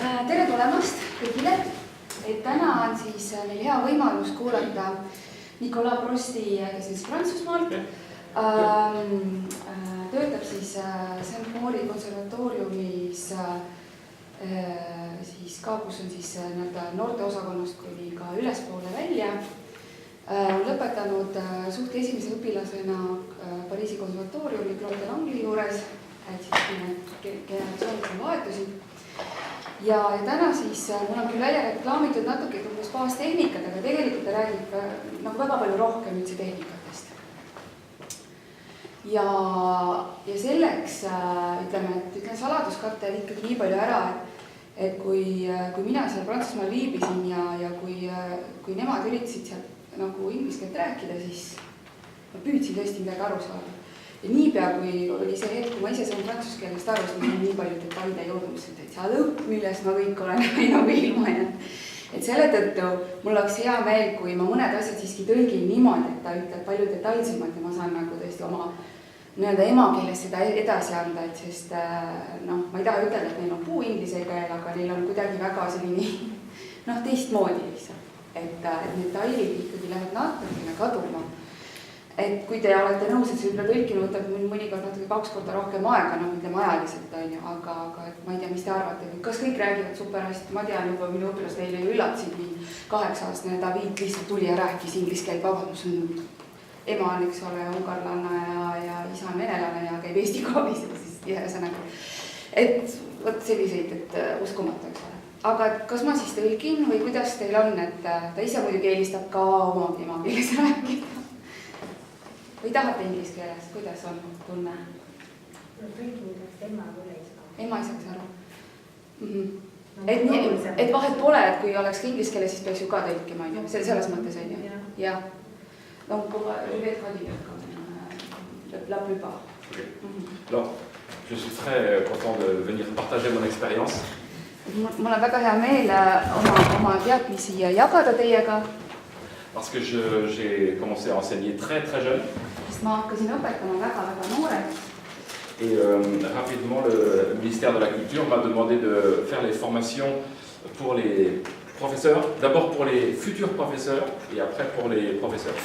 Tere tulemast kõigile, et täna on siis meil hea võimalus kuulata Nicolas Prosti, kes on siis Prantsusmaalt, töötab siis Saint-Mauri konservatooriumis siis ka, kus on siis noorte osakonnast kuni ka ülespoole välja. On lõpetanud suht esimese õpilasena Pariisi konservatooriumi Claude Langli juures, et siis generatsioonid vahetusid. Ja täna siis mul on küll välja reklaamitud natuke tumbes baastehnikat, aga tegelikult ta räägib nagu väga palju rohkem üldse tehnikatest. Ja selleks ütleme saladuskattel ikkagi nii palju ära, et kui mina seal Prantsusmaal viibisin ja kui nemad üritasid sealt nagu inglise keelt rääkida, siis ma püüdsin tõesti midagi aru saada. Ja niipea, kui oli see hetk, kui ma ise sain prantsuse keelest aru, siis ma nii palju detaile jõudnud, mis on täitsa lõpp, millest ma kõik olen nagu ilma jäänud. Et selle tõttu mul oleks hea meel, kui ma mõned asjad siiski tõlgin niimoodi, et ta ütleb palju detailsemalt ja ma saan nagu tõesti oma emakeeles seda edasi anda, et sest ma ei taha ütelda, et neil on puu inglise keel, aga neil on kuidagi väga selline teistmoodi lihtsalt. Et need detailid ikkagi lähevad natukene kaduma. Et kui te olete nõus, et see võib-olla tõlkinu võtab mõnikord natuke 2 korda rohkem aega, ütleme ajaliselt on ju, aga et ma ei tea, mis te arvate, kas kõik räägivad super hästi, ma tean juba minu õpilast eile ju üllatasid, nii 8-aastane David lihtsalt tuli ja rääkis inglise keel, vabandus on ema on, eks ole, ungarlanna ja isa on venelane ja käib Eesti koolis ja siis ühesõnaga. Et võt selliseid, et uskumatu, eks ole. Aga kas ma siis tõlgin või kuidas teil on, et ta ise muidugi eelistab ka oma emakeeles rääkida? Või tahate inglise keeles? Kuidas on tunne? Tõlgimidest ema küll ei saa. Ema ei saaks aru. Et vahet pole, et kui oleks inglise keeles, siis peaks ju ka tõlkima, selles mõttes on ju. Jah. Donc, je vais traduire quand même la plupart. Alors, je suis très content de venir partager mon expérience. Mul on väga hea meel oma teadmisi jagada teiega. Parce que j'ai commencé à enseigner très très jeune. Ma hakkasin õpetama väga noorelt. Et rapidement, le ministère de la Culture m'a demandé de faire les formations pour les professeurs. D'abord pour les futurs professeurs et après pour les professeurs.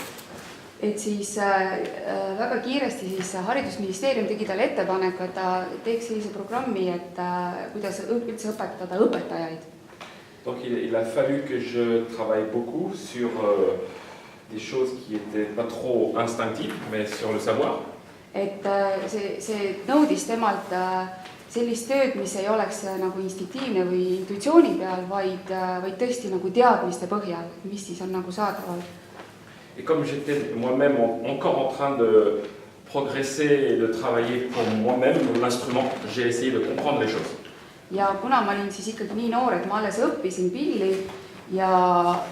Et siis väga kiiresti siis haridusministeerium tegi talle ettepaneku, et ta teeks sellise programmi, et kuidas üldse õpetada õpetajaid. Donc il a fallu que je travaille beaucoup sur des choses qui n'étaient pas trop instinctives, mais sur le savoir. Et see nõudis temalt sellist tööd, mis ei oleks nagu instinktiivne või intuitsiooni peal, vaid tõesti nagu teadmiste põhjal, mis siis on nagu saadaval. Et comme j'étais moi-même encore en train de progresser et de travailler pour moi-même, mon instrument, j'ai essayé de comprendre les choses. Ja kuna ma olin siis ikkagi nii noor, et ma alles õppisin pilli ja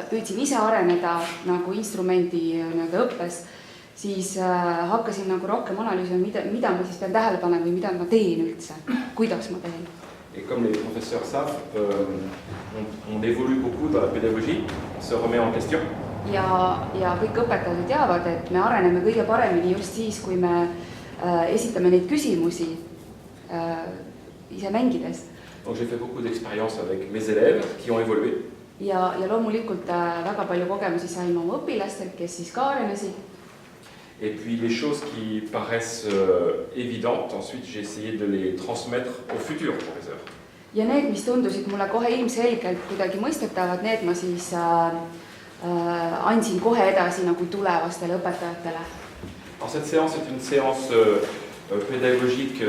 püüdsin ise areneda nagu instrumendi õppes, siis hakkasin nagu rohkem analüüsima, mida ma siis pean tähele panema või mida ma teen üldse, kuidas ma teen. Et comme les professeurs savent, on évolue beaucoup dans la pédagogie, on se remet en question. Ja kõik õpetajad teavad, et me areneme kõige paremini just siis, kui me esitame neid küsimusi ise mängides. Donc j'ai fait beaucoup d'expériences avec mes élèves qui ont évolué. Ja loomulikult väga palju kogemusi sain oma õpilastelt, kes siis ka arenesid. Et puis les choses qui paraissent évidentes, ensuite j'ai essayé de les transmettre aux futurs professeurs. Ja need, mis tundusid mulle kohe ilmselgelt kuidagi mõistetavad, need ma siis andsin kohe edasi nagu tulevastele õpetajatele. Alors cette séance est une séance pédagogique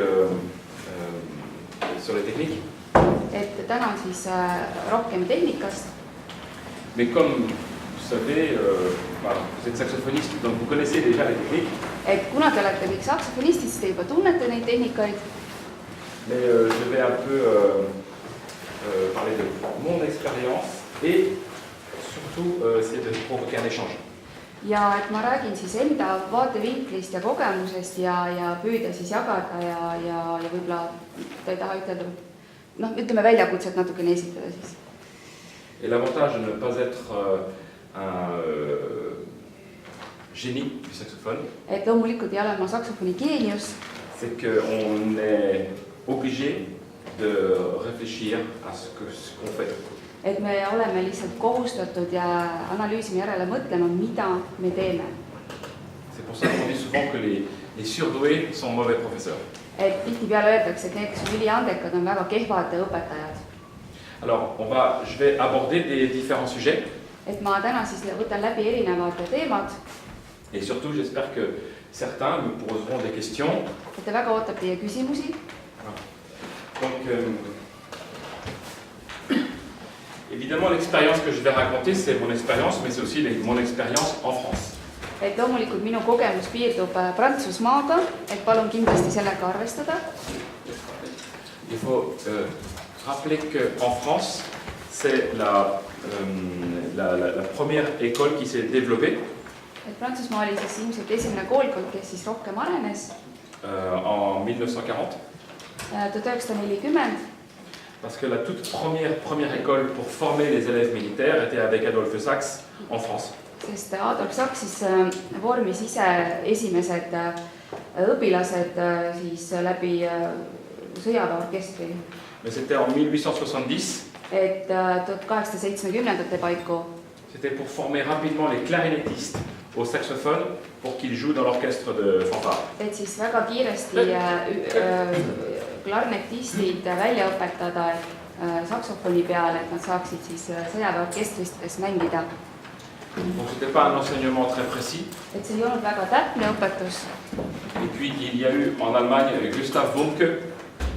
sur les techniques. Et täna on siis rohkem tehnikast. Mais comme vous savez, vous êtes saxophoniste, donc vous connaissez déjà les techniques. Et kuna te olete kõik saksofonistid, siis te juba tunnete neid tehnikaid. Mais je vais un peu parler de mon expérience et surtout essayer de provoquer un échange. Ja et ma räägin siis enda vaatevinklist ja kogemusest ja püüda siis jagada ja võib-olla ta ei taha ütelda, ütleme väljakutset natukene esitada siis. Et l'avantage de ne pas être un génie du saxophone, et loomulikult ei ole ma saksofoni geenius, c'est qu'on est obligé de réfléchir à ce qu'on fait. et me oleme lihtsalt kohustatud ja analüüsime järele mõtlema, mida me teeme. C'est pour ça qu'on dit souvent que les surdoués sont mauvais professeurs. Et tihtipeale öeldakse, et need, kes on üliandekad, on väga kehvad õpetajad. Alors, je vais aborder des différents sujets. Et ma täna siis võtan läbi erinevad teemad. Et surtout, j'espère que certains me poseront des questions. Et te väga ootab teie küsimusi. Donc, évidemment, l'expérience que je vais raconter, c'est mon expérience, mais c'est aussi mon expérience en France. Et loomulikult minu kogemus piirdub Prantsusmaaga, et palun kindlasti sellega arvestada. Il faut rappeler qu'en France, c'est la première école qui s'est développée. Et Prantsusmaa oli siis ilmselt esimene koolkond, kes siis rohkem arenes. En 1940. 1940. Parce que la toute première école pour former les élèves militaires était avec Adolphe Sax en France. Sest Adolf Saks siis vormis ise esimesed õpilased siis läbi sõjaväeorkestri. Mais c'était en 1870. Et 1870 paiku. C'était pour former rapidement les clarinettistes au saxophone pour qu'ils jouent dans l'orchestre de fanfare. Et siis väga kiiresti klarnetistid välja õpetada saksofoni peale, et nad saaksid siis sõjaväeorkestristes mängida. Donc c'était pas un enseignement très précis. Et see ei olnud väga täpne õpetus. Et puis il y a eu en Allemagne Gustav Bunke.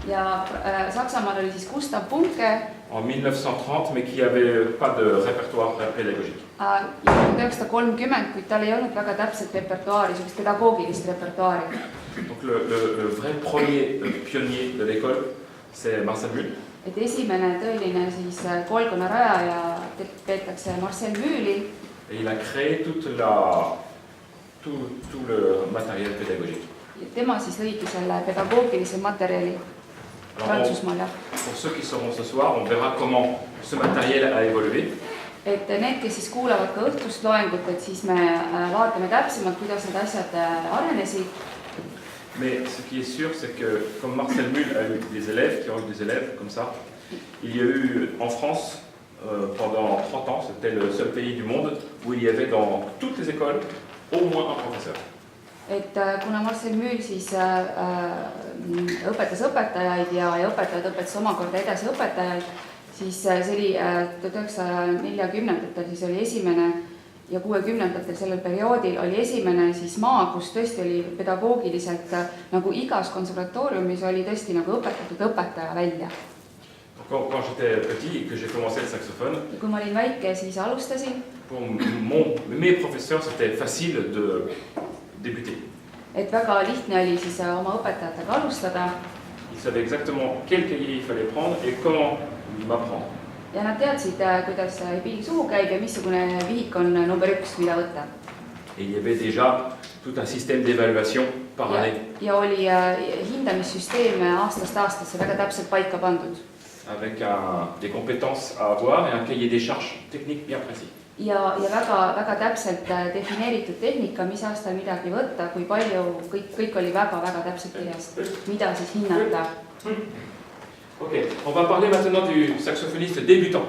Ja Saksamaal oli siis Gustav Bunke. En 1930, mais qui avait pas de répertoire pédagogique. Ja 1930, kuid tal ei olnud väga täpset repertuaari, sellist pedagoogilist repertuaari. Donc le vrai premier pionnier de l'école, c'est Marcel Mühl. Et esimene tõeline siis koolkonna rajaja peetakse Marcel Mühli. Et il a créé tout le matériel pédagogique. Ja tema siis lõigi selle pedagoogilise materjali Prantsusmaal. Pour ceux qui seront ce soir, on verra comment ce matériel a évolué. Et need, kes siis kuulavad ka õhtust loengut, et siis me vaatame täpsemalt, kuidas need asjad arenesid. Mais ce qui est sûr, c'est que comme Marcel Mühl a eu des élèves, qui ont eu des élèves comme ça, il y a eu en France pendant 30 ans, c'était le seul pays du monde où il y avait dans toutes les écoles au moins un professeur. Et kuna Marcel Mühl siis õpetas õpetajaid ja õpetajad õpetas omakorda edasi õpetajaid, siis see oli 1940-ndatel siis oli esimene ja 60-ndatel sellel perioodil oli esimene siis maa, kus tõesti oli pedagoogiliselt nagu igas konservatooriumis oli tõesti nagu õpetatud õpetaja välja. Quand j'étais petit et que j'ai commencé le saxophone, kui ma olin väike, siis alustasin. Pour mes professeurs, c'était facile de débuter. Et väga lihtne oli siis oma õpetajatega alustada. Ils savaient exactement quel cahier il fallait prendre et comment m'apprendre. Ja nad teadsid, kuidas piil suhu käib ja missugune vihik on number 1, mida võtta. Et il y avait déjà tout un système d'évaluation par année. Ja oli hindamissüsteem aastast aastasse väga täpselt paika pandud. Avec des compétences à avoir et un cahier des charges techniques bien précis. Ja väga täpselt defineeritud tehnika, mis aastal midagi võtta, kui palju, kõik oli väga täpselt kirjas, mida siis hinnata. Ok, on va parler maintenant du saxophoniste débutant.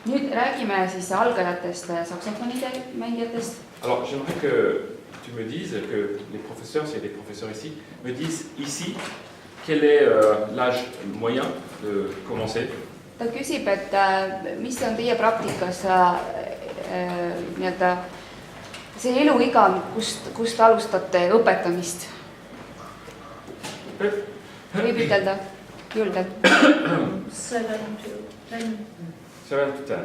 Nüüd räägime siis algajatest saksofonide mängijatest. Alors, j'aimerais que tu me dises, que les professeurs, s'il y a des professeurs ici, me disent ici quel est l'âge moyen de commencer. Ta küsib, et mis on teie praktikas see eluiga, kust alustate õpetamist? Võib ütelda julgelt. 7 to 10. 7 to 10.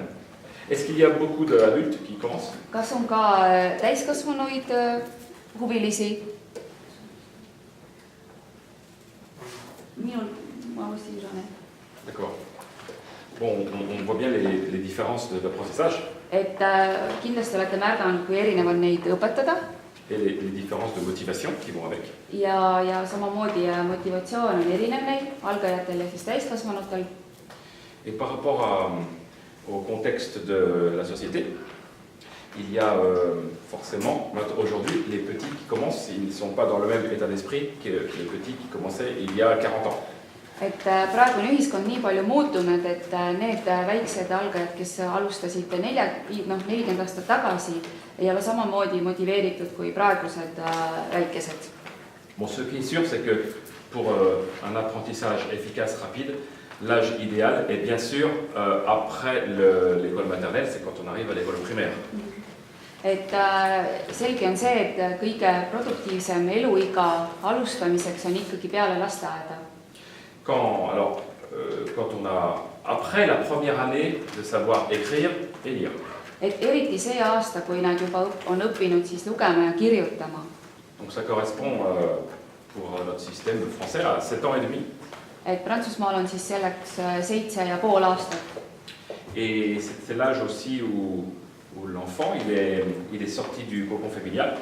Est-ce qu'il y a beaucoup d'adultes qui commencent? Kas on ka täiskasvanuid huvilisi? Minul, ma aussi j'en ai. D'accord. Bon, on voit bien les différences d'apprentissage. Et kindlasti olete märganud, kui erinevad neid õpetada. Et les différences de motivation qui vont avec. Ja samamoodi motivatsioon on erinev neil, algajatel ja siis täiskasvanutel. Et par rapport au contexte de la société, il y a forcément, aujourd'hui, les petits qui commencent, ils ne sont pas dans le même état d'esprit que les petits qui commençaient il y a 40 ans. et praegu on ühiskond nii palju muutunud, et need väiksed algajad, kes alustasid 40 aastat tagasi, ei ole samamoodi motiveeritud kui praegused väikesed. Bon, ce qui est sûr, c'est que pour un apprentissage efficace, rapide, l'âge idéal est bien sûr après l'école maternelle, c'est quand on arrive à l'école primaire. Et selge on see, et kõige produktiivsem eluiga alustamiseks on ikkagi peale lasteaeda. Quand on a, après la première année, de savoir écrire et lire. Et eriti see aasta, kui nad juba on õppinud siis lugema ja kirjutama. Donc ça correspond pour notre système français à 7 ans et demi. Et Prantsusmaal on siis selleks 7,5 aastat. Et c'est l'âge aussi où l'enfant il est sorti du cocon familial.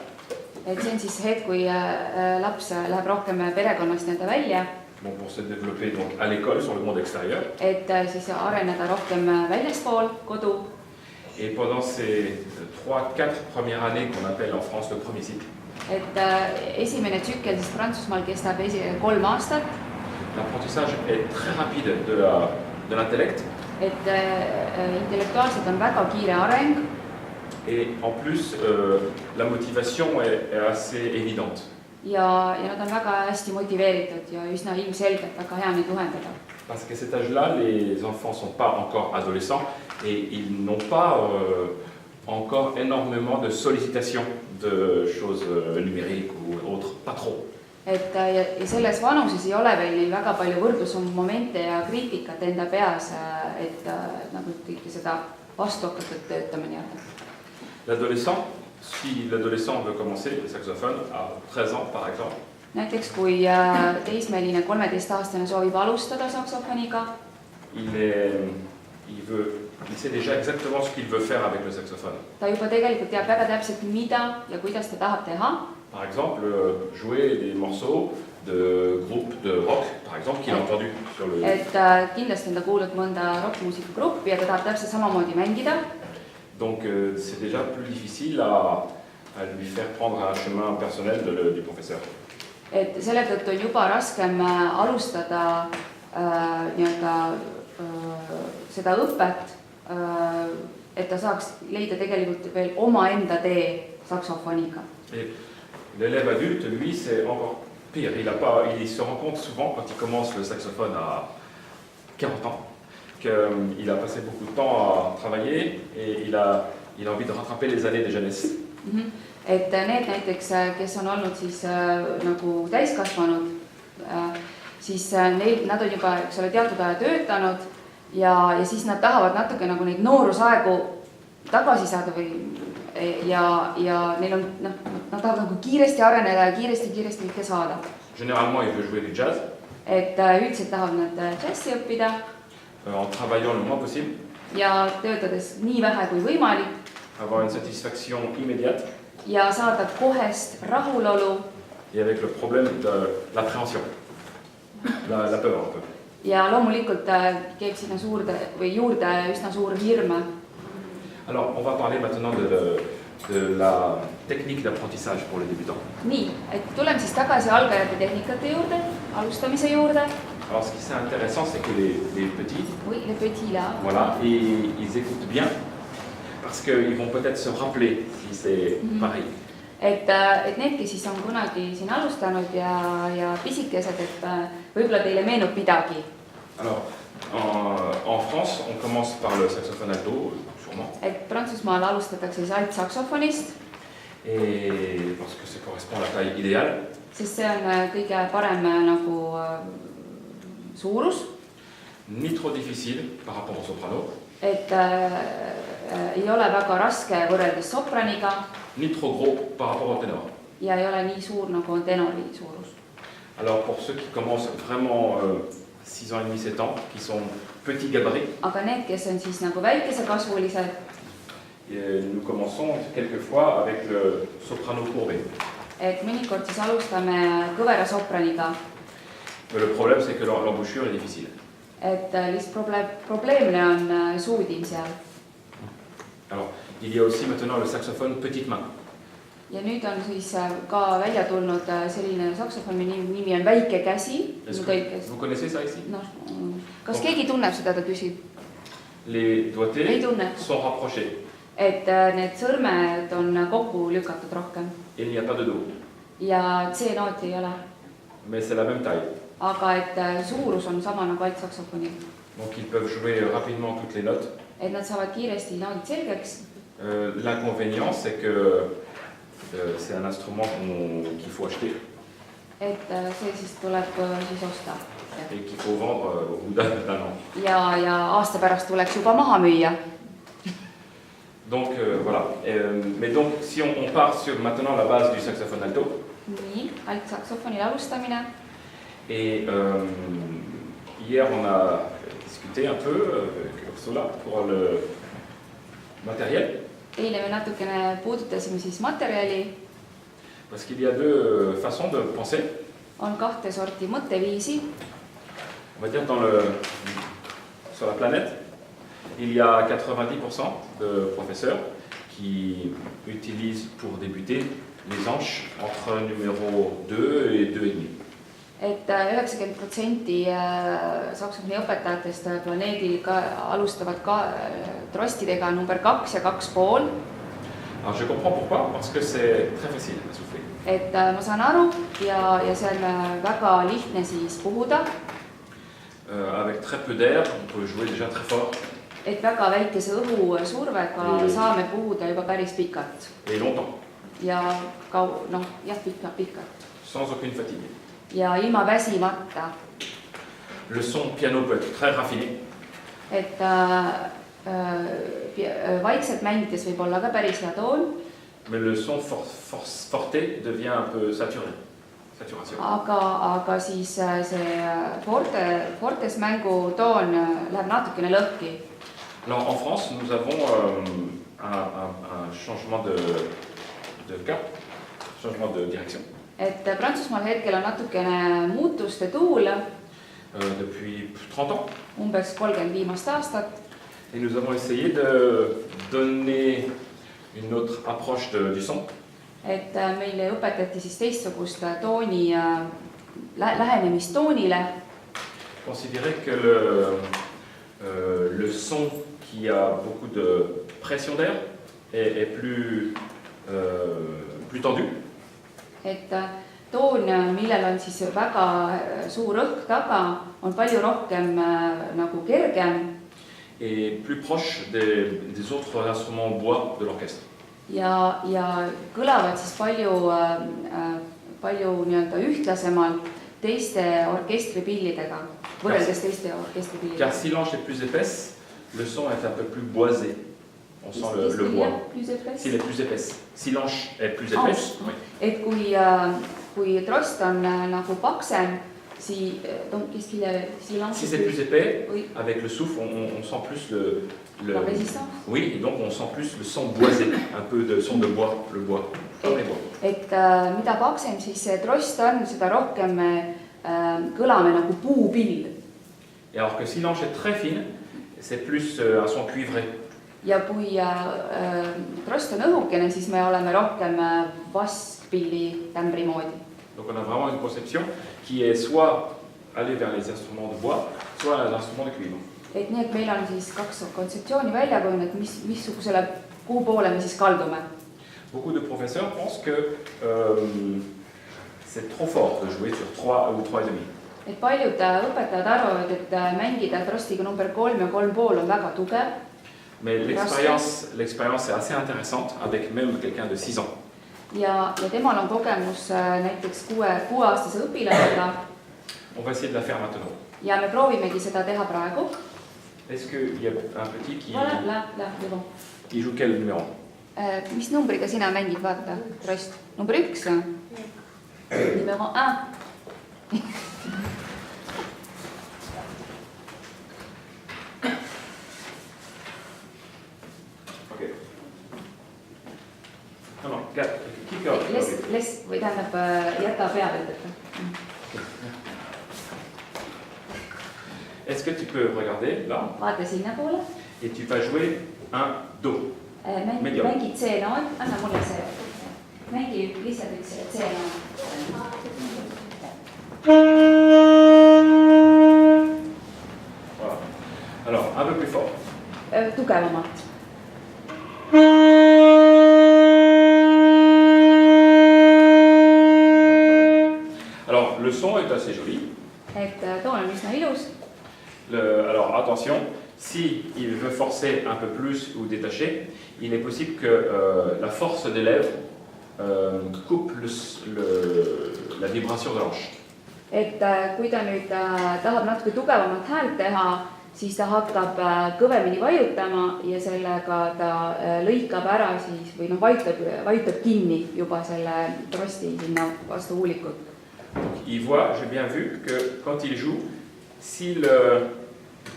Et see on siis hetk, kui laps läheb rohkem perekonnast nii-öelda välja. Bon, pour se développer donc à l'école, sur le monde extérieur. Et siis areneda rohkem väljaspool kodu. Et pendant ces 3-4 premières années qu'on appelle en France le premier cycle. Et esimene tsükkel siis Prantsusmaal kestab 3 aastat. L'apprentissage est très rapide de l'intellect. Et intellektuaalselt on väga kiire areng. Et en plus, la motivation est assez évidente. Ja nad on väga hästi motiveeritud ja üsna ilmselgelt väga hea neid juhendada. Parce qu'à cet âge-là, les enfants ne sont pas encore adolescents et ils n'ont pas encore énormément de sollicitations de choses numériques ou autres, pas trop. Et ja selles vanuses ei ole veel neil väga palju võrdlusmomente ja kriitikat enda peas, et nagu kõike seda vastu hakatud töötama nii-öelda. L'adolescent, si l'adolescent veut commencer le saxophone à 13 ans par exemple. Näiteks kui teismeline 13-aastane soovib alustada saksofoniga. Il sait déjà exactement ce qu'il veut faire avec le saxophone. Ta juba tegelikult teab väga täpselt mida ja kuidas ta tahab teha. Par exemple, jouer des morceaux de groupes de rock, par exemple, qu'il a entendu sur le... Et kindlasti on ta kuulnud mõnda rockmuusikagruppi ja ta tahab täpselt samamoodi mängida. Donc c'est déjà plus difficile à lui faire prendre un chemin personnel du professeur. Et selle tõttu on juba raskem alustada seda õpet, et ta saaks leida tegelikult veel omaenda tee saksofoniga. L'élève adulte, lui, c'est encore pire. Il se rend compte souvent quand il commence le saxophone à 40 ans qu'il a passé beaucoup de temps à travailler et il a envie de rattraper les années de jeunesse. Et need näiteks, kes on olnud siis nagu täiskasvanud, siis nad on juba teatud aja töötanud ja siis nad tahavad natuke nagu neid noorusaegu tagasi saada ja neil on, nad tahavad nagu kiiresti areneda ja kiiresti kõike saada. Généralement, il veut jouer du jazz. Et üldiselt tahavad nad džässi õppida. En travaillant le moins possible. Ja töötades nii vähe kui võimalik. Avoir une satisfaction immédiate. Ja saada kohest rahulolu. Et avec le problème de l'appréhension. La peur un peu. Ja loomulikult käib sinna juurde üsna suur hirm. Alors, on va parler maintenant de la technique d'apprentissage pour les débutants. Nii, et tuleme siis tagasi algajate tehnikate juurde, alustamise juurde. Alors, ce qui est intéressant, c'est que les petits, oui, les petits là, voilà, ils écoutent bien parce qu'ils vont peut-être se rappeler si c'est pareil. Et need, kes siis on kunagi siin alustanud ja pisikesed, et võib-olla teile meenub midagi. Alors, en France, on commence par le saxophone alto, sûrement. Et Prantsusmaal alustatakse siis altsaksofonist. Et parce que ça correspond à la taille idéale. Sest see on kõige parem nagu suurus. Ni trop difficile par rapport au soprano. Et ei ole väga raske võrreldes sopraniga. Ni trop gros par rapport au ténor. Ja ei ole nii suur nagu on tenori suurus. Alors pour ceux qui commencent vraiment 6 ans et demi, 7 ans, qui sont petits gabarits. Aga need, kes on siis nagu väikesekasvulised. Nous commençons quelquefois avec le soprano courbé. Et mõnikord siis alustame kõvera sopraniga. Le problème, c'est que l'embouchure est difficile. Et lihtsalt probleemne on suudim seal. Alors, il y a aussi maintenant le saxophone petite main. ja nüüd on siis ka välja tulnud selline saksofoni nimi on Väike käsi. Vous connaissez ça ici? No, kas keegi tunneb seda, ta küsib? Les doigtés Ei tunne. sont rapprochés. Et need sõrmed on kokku lükatud rohkem. Il n'y a pas de do. Ja C-nooti ei ole. Mais c'est la même taille. Aga et suurus on sama nagu altsaksofonil. Donc ils peuvent jouer rapidement toutes les notes. Et nad saavad kiiresti noodid selgeks. L'inconvénient, c'est que c'est un instrument qu'il faut acheter. Et see siis tuleb siis osta. Et qu'il faut vendre au bout d'un an. Ja aasta pärast tuleks juba maha müüa. Donc voilà. Mais donc si on part sur maintenant la base du saxophone alto. Nii, altsaksofonil alustamine. Et hier on a discuté un peu avec Ursula pour le matériel. Eile me natukene puudutasime siis materjali. Parce qu'il y a deux façons de penser. On kahte sorti mõtteviisi. On va dire sur la planète, il y a 90% de professeurs qui utilisent pour débuter les hanches entre numéro 2 et 2,5. Et 90% saksofoni õpetajatest planeedil alustavad ka trostidega number 2 ja 2,5. Alors je comprends pourquoi, parce que c'est très facile à souffler. Et ma saan aru ja see on väga lihtne siis puhuda. Avec très peu d'air, on peut jouer déjà très fort. Et väga väikese õhusurvega saame puhuda juba päris pikalt. Et longtemps. Ja pikalt. Sans aucune fatigue. Ja ilma väsimata. Le son piano peut être très raffiné. Et vaikselt mängides võib olla ka päris hea toon. Mais le son forte devient un peu saturation. Aga siis see fortes mängu toon läheb natukene lõhki. Alors en France, nous avons un changement de cap, changement de direction. Et Prantsusmaal hetkel on natukene muutuste tuul. Depuis 30 ans. Umbes 30 viimast aastat. Et nous avons essayé de donner une autre approche du son. Et meile õpetati siis teistsugust tooni, lähenemist toonile. Considérez que le son qui a beaucoup de pression d'air est plus tendu. Et toon, millel on siis väga suur õhk taga, on palju rohkem nagu kergem. Et plus proche des autres instruments en bois de l'orchestre. Ja kõlavad siis palju nii-öelda ühtlasemalt teiste orkestripillidega, võrreldes teiste orkestripillidega. Car si l'anche est plus épaisse, le son est un peu plus boisé. On sent le bois. S'il est plus épaisse. Si l'anche est plus épaisse. Oui. Et kui trost on nagu paksem, si c'est plus épais, oui. Avec le souffle, on sent plus la résistance. Oui, et donc on sent plus le son boisé, un peu de son de bois, le bois, comme les bois. Et mida paksem siis see trost on, seda rohkem kõlame nagu puupill. Et alors que si l'anche est très fine, c'est plus un son cuivré. Ja kui trost on õhukene, siis me oleme rohkem vaskpilli tämbri moodi. Donc on a vraiment une conception qui est soit aller vers les instruments de bois, soit les instruments de cuivre. Et nii, et meil on siis kaks kontseptsiooni välja kujunenud, missugusele kuhu poole me siis kaldume. Beaucoup de professeurs pensent que c'est trop fort de jouer sur 3 ou 3,5. Et paljud õpetajad arvavad, et mängida trostiga number 3 ja 3,5 on väga tugev. Mais l'expérience est assez intéressante avec même quelqu'un de 6 ans. Ja temal on kogemus näiteks 6-aastase õpilasega. On va essayer de la faire maintenant. Ja me proovimegi seda teha praegu. Est-ce qu'il y a un petit qui joue quel numéro? Mis numbriga sina mängid, vaata, trost? Number 1? Numéro 1. Ok. Non, keep going. Või tähendab, jäta peale ütlete. Est-ce que tu peux regarder là? Vaata sinna poole. Et tu vas jouer un do. Mängid C-noot, anna mulle see. mängi lihtsalt üks C. Voilà. Alors, un peu plus fort. Tugevamalt. Alors, le son est assez joli. Et toon on üsna ilus. Alors, attention, si il veut forcer un peu plus ou détacher, il est possible que la force des lèvres coupe la vibration de l'anche. Et kui ta nüüd tahab natuke tugevamat häält teha, siis ta hakkab kõvemini vajutama ja sellega ta lõikab ära siis või noh, vajutab kinni juba selle trosti sinna vastu huulikut. Il voit, j'ai bien vu, que quand il joue, s'il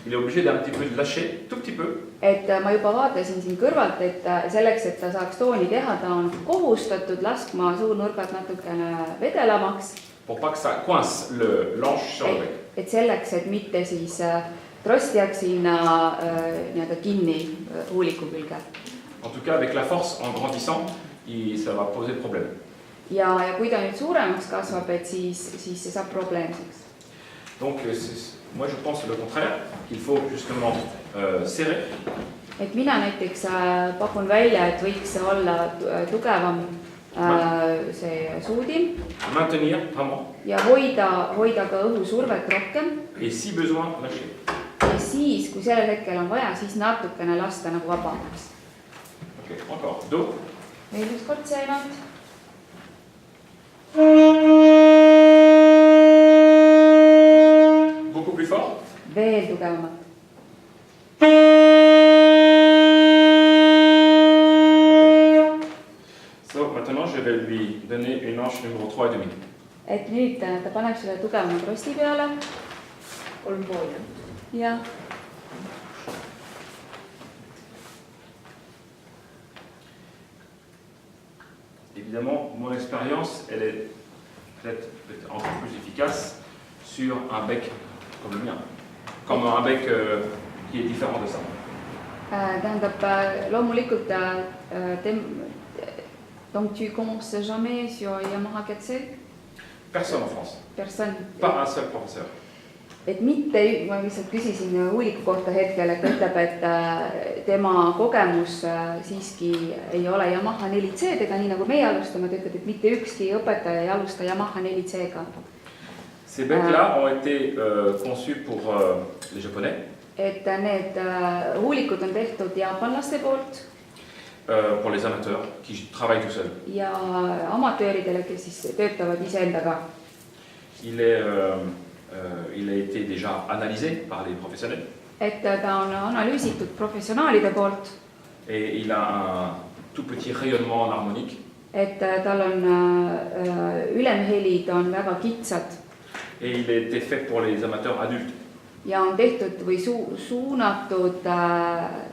il est obligé d'un petit peu de lâcher, tout petit peu. Et ma juba vaatasin siin kõrvalt, et selleks, et ta saaks tooni teha, ta on kohustatud laskma suunurgad natukene vedelamaks. Pour pas que ça coince l'anche sur le bec. Et selleks, et mitte siis trost jääks sinna kinni huuliku külge. En tout cas, avec la force en grandissant, ça va poser problème. Ja kui ta nüüd suuremaks kasvab, et siis see saab probleemseks. Donc, moi je pense le contraire, qu'il faut justement serrer. Et mina näiteks pakun välja, et võiks olla tugevam see suudim. Maintenir vraiment. Ja hoida ka õhusurvet rohkem. Et si besoin, lâcher. Ja siis, kui sellel hetkel on vaja, siis natukene lasta nagu vabamaks. Ok, encore. Do. Veel üks kord C-noot. Beaucoup plus fort. Veel tugevamat. So, maintenant je vais lui donner une hanche numéro 3,5. Et nüüd ta paneb selle tugevama trosti peale. 3,5. Ja. Évidemment, mon expérience, elle est peut-être encore plus efficace sur un bec comme le mien. Comme un bec qui est différent de ça. Tähendab, loomulikult donc tu commences jamais sur Yamaha 4C? Personne en France. Personne. Pas un seul professeur. Et mitte, ma lihtsalt küsisin huuliku kohta hetkel, et ütleb, et tema kogemus siiski ei ole Yamaha 4C-dega, nii nagu meie alustame, ta ütleb, et mitte ükski õpetaja ei alusta Yamaha 4C-ga. Ces becs-là ont été conçus pour les Japonais. Et need huulikud on tehtud jaapanlaste poolt. Pour les amateurs qui travaillent tout seuls. Ja amatööridele, kes siis töötavad iseendaga. Il a été déjà analysé par les professionnels. Et ta on analüüsitud professionaalide poolt. Et il a un tout petit rayonnement en harmonique. Et tal on ülemhelid on väga kitsad. Et il a été fait pour les amateurs adultes. Ja on tehtud või suunatud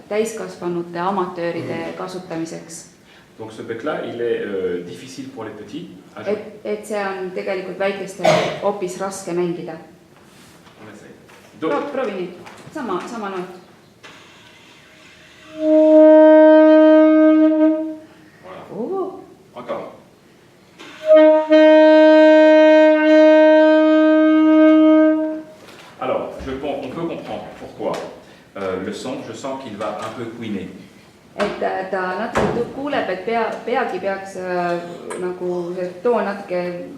täiskasvanute amatööride kasutamiseks. Donc ce bec-là, il est difficile pour les petits à jouer. Et see on tegelikult väikestel hoopis raske mängida. On essaye. Proovi nüüd. Sama noot. Voilà. Oh. Encore. Alors, on peut comprendre pourquoi le son, je sens qu'il va un peu couiner. Et ta natuke kuuleb, et peagi peaks nagu see toon natuke,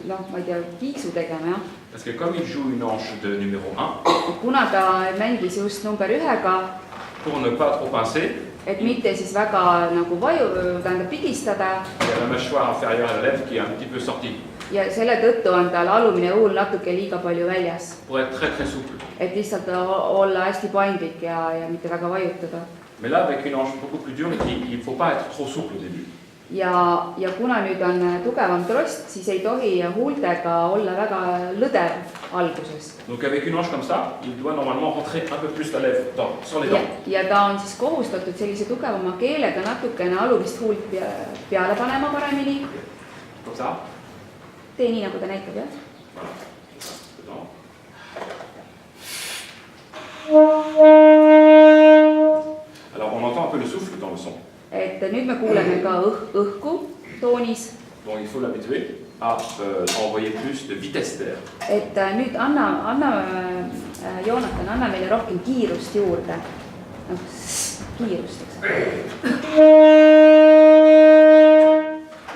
ma ei tea, kiiksu tegema, jah. Parce que comme il joue une hanche de numéro 1, kuna ta mängis just number 1-ga, pour ne pas trop pincer, et mitte siis väga nagu tähendab pigistada, il y a la mâchoire inférieure à la lèvre qui est un petit peu sortie. Ja selle tõttu on tal alumine huul natuke liiga palju väljas. Pour être très très souple. Et lihtsalt olla hästi paindlik ja mitte väga vajutada. Mais là, avec une hanche beaucoup plus dure, il ne faut pas être trop souple au début. Ja kuna nüüd on tugevam trost, siis ei tohi huultega olla väga lõdev alguses. Donc avec une hanche comme ça, il doit normalement rentrer un peu plus la lèvre sur les dents. Ja ta on siis kohustatud sellise tugevama keelega natukene alumist huult peale panema paremini. Comme ça. Tee nii, nagu ta näitab, jah? Alors on entend un peu le souffle dans le son. Et nüüd me kuuleme ka õhku. toonis. Donc il faut l'habituer à envoyer plus de vitesse d'air. Et nüüd anna Joonatan, anna meile rohkem kiirust juurde. Kiirust, eks.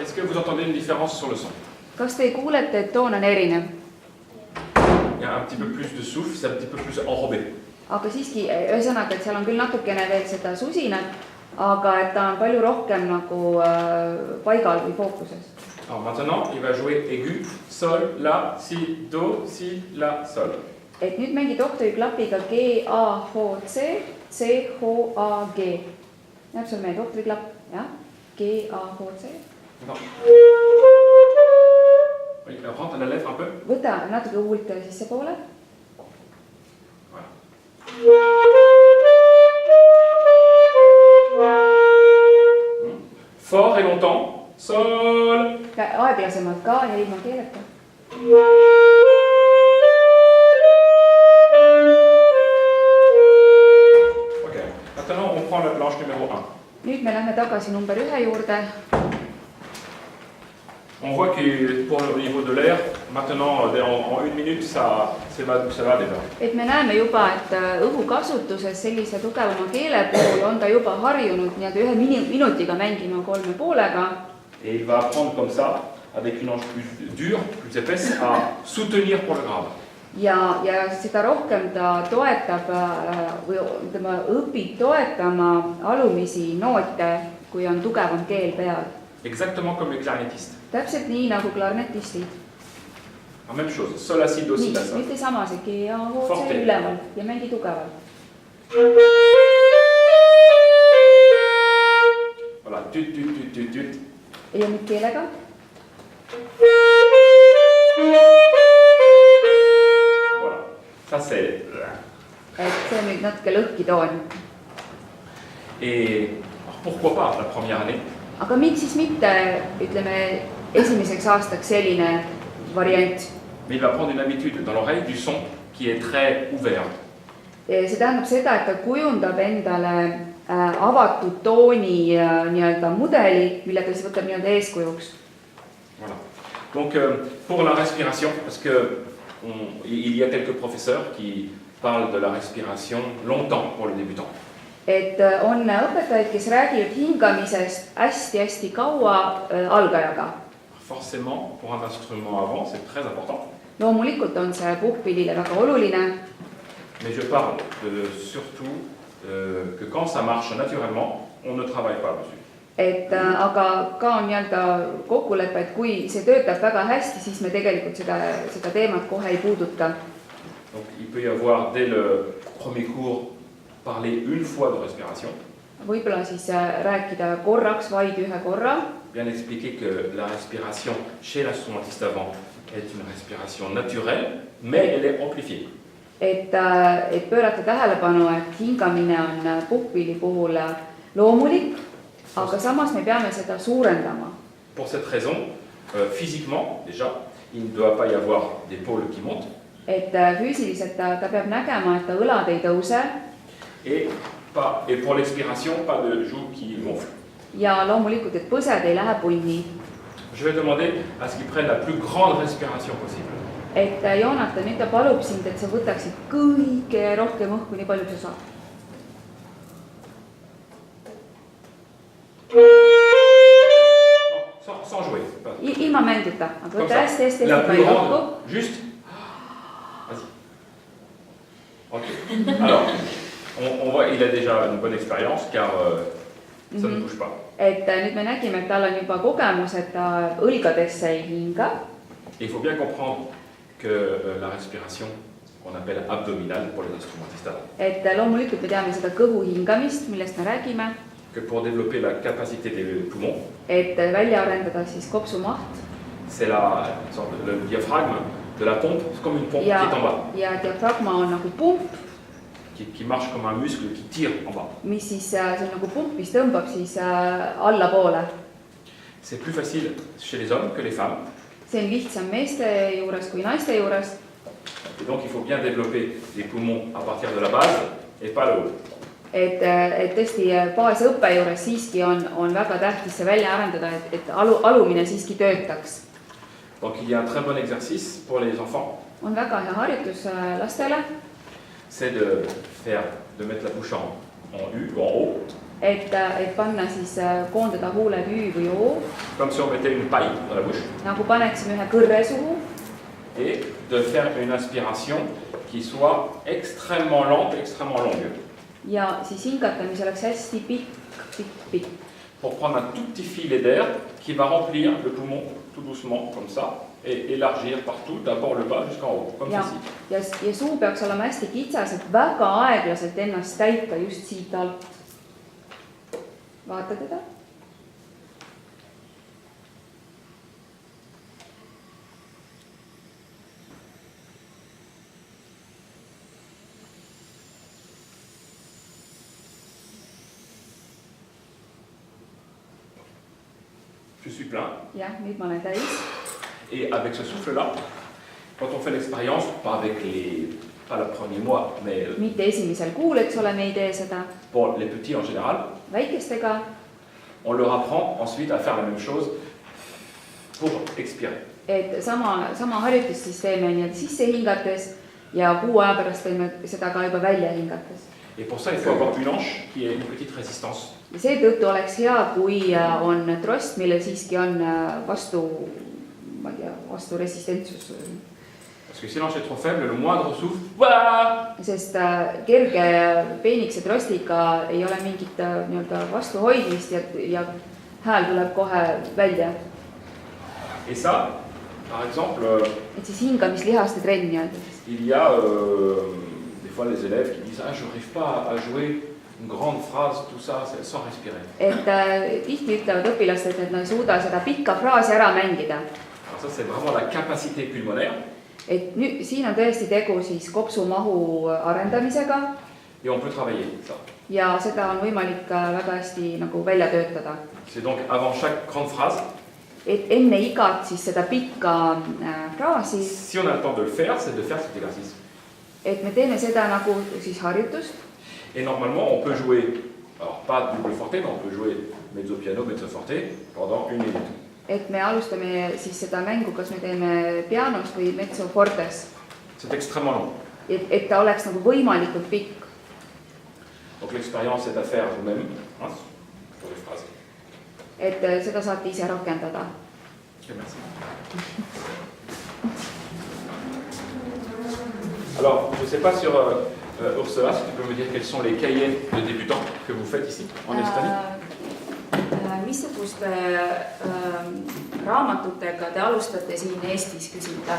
Est-ce que vous entendez une différence sur le son? Kas te kuulete, et toon on erinev? Il y a un petit peu plus de souffle, c'est un petit peu plus enrobé. Aga siiski, ühesõnaga, et seal on küll natukene veel seda susinat, aga et ta on palju rohkem nagu paigal või fookuses. Alors maintenant, il va jouer aigu, sol, la, si, do, si, la, sol. Et nüüd mängi doktoriklapiga G, A, H, C, C, H, A, G. Näeb sul meie doktoriklapp, jah? G, A, H, C. Non. Oui, rentre la lèvre un peu. Võta natuke huult sissepoole. Fort et longtemps. Sol. Aeglasemalt ka ja ilma keeleta. Ok. Maintenant, on prend la planche numéro 1. Nüüd me lähme tagasi number 1 juurde. On voit que pour le niveau de l'air, maintenant, en 1 minute, ça va déjà. Et me näeme juba, et õhu kasutuses sellise tugevama keele puhul on ta juba harjunud nii-öelda 1 minutiga mängima 3,5-ga. Et il va apprendre comme ça, avec une hanche plus dure, plus épaisse, à soutenir pour le grave. Ja seda rohkem ta toetab või tema õpib toetama alumisi noote, kui on tugevam keel peal. Exactement comme les clarinettistes. Täpselt nii nagu klarnetistid. La même chose, sol, la, si, do, si, la, sol. Mitte sama see G, A, H, C üleval ja mängi tugevalt. Voilà, tut. Ja nüüd keelega. Voilà, ça c'est... Et see on nüüd natuke lõhki toon. Et pourquoi pas la première année? Aga miks siis mitte, ütleme, esimeseks aastaks selline variant? Mais il va prendre une habitude dans l'oreille du son qui est très ouvert. See tähendab seda, et ta kujundab endale avatud tooni nii-öelda mudeli, millega siis võtab nii-öelda eeskujuks. Voilà. Donc pour la respiration, parce que il y a quelques professeurs qui parlent de la respiration longtemps pour les débutants. Et on õpetajaid, kes räägivad hingamisest hästi-hästi kaua algajaga. Forcément, pour un instrument avant, c'est très important. Loomulikult on see puhkpillile väga oluline. Mais je parle surtout que quand ça marche naturellement, on ne travaille pas dessus. Et aga ka on nii-öelda kokkulepe, et kui see töötab väga hästi, siis me tegelikult seda teemat kohe ei puuduta. Donc il peut y avoir dès le premier cours parler une fois de respiration. Võib-olla siis rääkida korraks, vaid ühe korra. Bien expliquer que la respiration chez l'instrumentiste avant est une respiration naturelle, mais elle est amplifiée. Et pöörata tähelepanu, et hingamine on puhkpilli puhul loomulik, aga samas me peame seda suurendama. Pour cette raison, physiquement, déjà, il ne doit pas y avoir d'épaule qui montent. Et füüsiliselt ta peab nägema, et ta õlad ei tõuse. Et pour l'expiration, pas de joues qui gonflent. Ja loomulikult, et põsed ei lähe punni. Je vais demander à ce qu'ils prennent la plus grande respiration possible. Et Joonatan, nüüd ta palub sind, et sa võtaksid kõige rohkem õhku, nii palju sa saad. Sans jouer. Ilma mängita, aga võta hästi La plus palju grande, õhku. juste. Vas-y. Ok. Alors, on voit, il a déjà une bonne expérience car ça ne bouge pas. Et nüüd me nägime, et tal on juba kogemus, et ta õlgadesse ei hinga. Et il faut bien comprendre que la respiration, qu'on appelle abdominale pour les instrumentistes avant. Et loomulikult me teame seda kõhu hingamist, millest me räägime. Que pour développer la capacité des poumons, Et välja arendada siis kopsumaht. c'est le diaphragme de la pompe, c'est comme une pompe qui est en bas. Ja diafragma on nagu pump, Qui marche comme un muscle qui tire en bas. mis siis see on nagu pump, mis tõmbab siis allapoole. C'est plus facile chez les hommes que les femmes. See on lihtsam meeste juures kui naiste juures. Et donc il faut bien développer les poumons à partir de la base et pas le haut. et tõesti baasõppe juures siiski on väga tähtis see välja arendada, et alumine siiski töötaks. Donc il y a un très bon exercice pour les enfants. On väga hea harjutus lastele. C'est de mettre la bouche en U ou en O. Et panna siis koondada huuled Ü või O. Comme si on mettait une paille dans la bouche. Nagu paneksime ühe kõrre suhu. Et de faire une inspiration qui soit extrêmement lente, extrêmement longue. Ja siis hingata, mis oleks hästi pikk. Pour prendre un tout petit filet d'air qui va remplir le poumon tout doucement, comme ça, et élargir partout, d'abord le bas jusqu'en haut, comme ceci. Ja suu peaks olema hästi kitsas, et väga aeglaselt ennast täita just siit alt. Vaata teda. Je suis plein. Jah, nüüd ma olen täis. Et avec ce souffle-là, quand on fait l'expérience, pas le premier mois, mais mitte esimesel kuul, eks ole, me ei tee seda. Pour les petits en général, väikestega. On leur apprend ensuite à faire la même chose pour expirer. Et sama harjutust siis teeme nii sisse hingates ja kuu aja pärast teeme seda ka juba välja hingates. Et pour ça, il faut avoir une hanche qui ait une petite résistance. Ja seetõttu oleks hea, kui on trost, millel siiski on vastu resistentsus. Parce que si l'hanche est trop faible, le moindre souffle, voilà! Sest kerge peenikse trostiga ei ole mingit vastuhoidmist ja hääl tuleb kohe välja. Et ça, par exemple, et siis hingamislihaste trenni öelda. Il y a des fois les élèves qui disent je n'arrive pas à jouer une grande phrase, tout ça, sans respirer. Et tihti ütlevad õpilased, et nad ei suuda seda pikka fraasi ära mängida. Alors ça, c'est vraiment la capacité pulmonaire. Et siin on tõesti tegu siis kopsumahu arendamisega. Et on peut travailler ça. Ja seda on võimalik väga hästi nagu välja töötada. C'est donc avant chaque grande phrase. Et enne igat siis seda pikka fraasi. Si on a le temps de le faire, c'est de faire cet exercice. Et me teeme seda nagu siis harjutust. Et normalement, on peut jouer, alors pas double forte, mais on peut jouer mezzo piano, mezzo forte pendant 1 minute. Et me alustame siis seda mängu, kas me teeme pianos või mezzo fortes. C'est extrêmement long. Et ta oleks nagu võimalikult pikk. Donc l'expérience est à faire vous-même, hein, pour les phrases. Et seda saate ise rakendada. Okay, merci. Alors, je ne sais pas sur Ursula, si tu peux me dire quels sont les cahiers de débutants que vous faites ici, en Estonie. Missuguste raamatutega te alustate siin Eestis, küsite?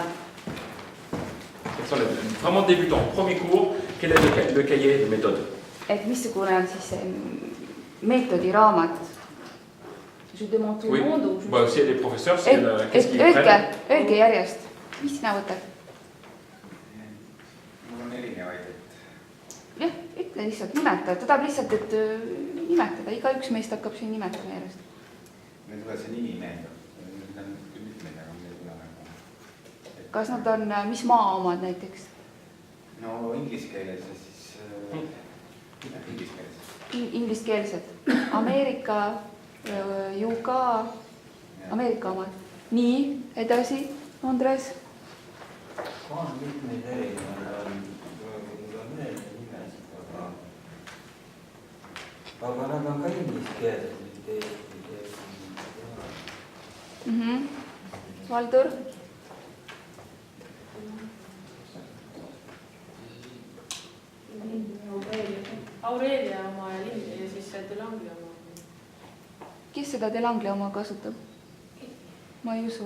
Quels sont les vraiment débutants, premier cours, quel est le cahier de méthode? Et missugune on siis see meetodi-raamat? Je demande tout le monde ou... Bah, s'il y a des professeurs, qu'est-ce qu'ils prennent? Öelge järjest, mis sina võtad? Mul on erinevaid, Jah, ütle lihtsalt, nimeta, ta tahab lihtsalt, et nimetada, igaüks meist hakkab siin nimetama järjest. Meil tule see nimi meeldab, need on küll mitmeid, aga meil ei tule nagu. Kas nad on, mis maa omad näiteks? No ingliskeeles ja siis Ingliskeelsed. Ameerika, UK, Ameerika omad. Nii, edasi, Andres? On mitmeid erinevaid, mul on meelde nimesid, aga nad on ka ingliskeelsed, mitte eesti. Valdur? Aurelia oma ja siis Delangli oma. Kes seda Delangli oma kasutab? Ma ei usu.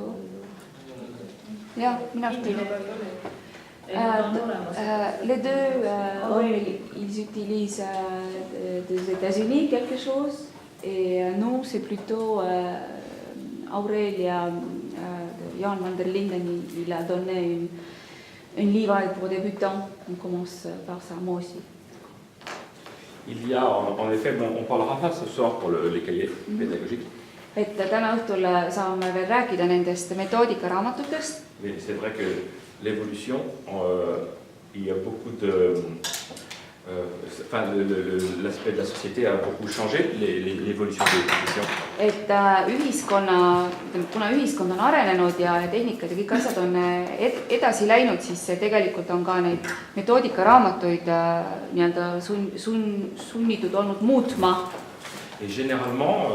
Jah, mina les deux, ils utilisent des États-Unis quelque chose et nous c'est plutôt Aurelia de Jan van der Linden, il a donné une livre pour débutants. On commence par ça, moi aussi. Il y a en effet, bon, on parlera pas ce soir pour les cahiers pédagogiques. Et täna õhtul saame veel rääkida nendest metoodikaraamatutest. Mais c'est vrai que l'évolution, il y a beaucoup enfin, l'aspect de la société a beaucoup changé, l'évolution des professions. et kuna ühiskond on arenenud ja tehnikad ja kõik asjad on edasi läinud, siis tegelikult on ka neid metoodikaraamatuid nii-öelda sunnitud olnud muutma. Et généralement,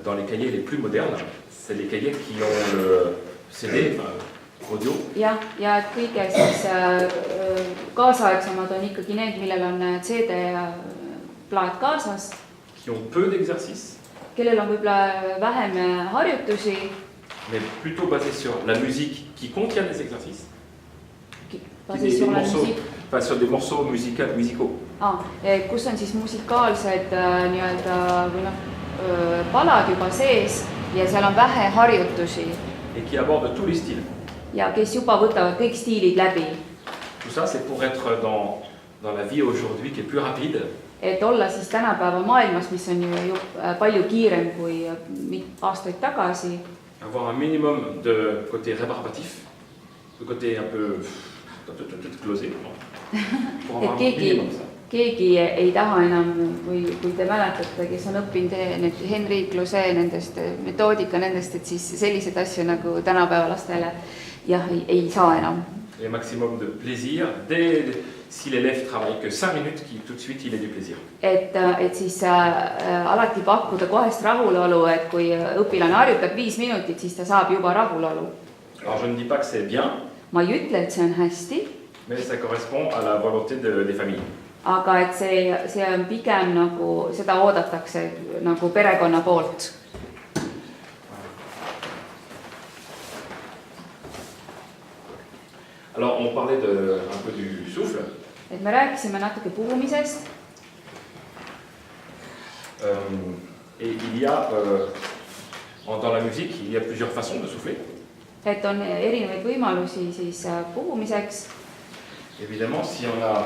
dans les cahiers les plus modernes, c'est les cahiers qui ont le CD, enfin, audio. Ja et kõige siis kaasaegsemad on ikkagi need, millel on CD-plaat kaasas, Qui ont peu d'exercices, kellel on võib-olla vähem harjutusi, mais plutôt basés sur la musique qui contient des exercices, basis sur la musiik. enfin sur des morceaux musicaux. Kus on siis musikaalsed nii-öelda või palad juba sees ja seal on vähe harjutusi Et qui abordent tous les styles. ja kes juba võtavad kõik stiilid läbi, Tout ça, c'est pour être dans la vie aujourd'hui qui est plus rapide, et olla siis tänapäeva maailmas, mis on ju palju kiirem kui aastaid tagasi, avoir un minimum de côté rébarbatif, de côté un peu closé, pour avoir un minimum ça. keegi ei taha enam, kui te mäletate, kes on õppinud need Henri Closet nendest metoodika nendest, et siis selliseid asju nagu tänapäeva lastele jah, ei saa enam. Et maximum de plaisir, si l'élève travaille que 5 minutes, tout de suite il a du plaisir. Et siis alati pakkuda kohest rahulolu, et kui õpilane harjutab 5 minutit, siis ta saab juba rahulolu. Alors je ne dis pas que c'est bien, Ma ei ütle, et see on hästi, mais ça correspond à la volonté des familles. aga et see on pigem nagu, seda oodatakse nagu perekonna poolt. Alors on parlait un peu du souffle. Et me rääkisime natuke puhumisest. Et il y a, dans la musique, il y a plusieurs façons de souffler. Et on erinevaid võimalusi siis puhumiseks. Évidemment, si on a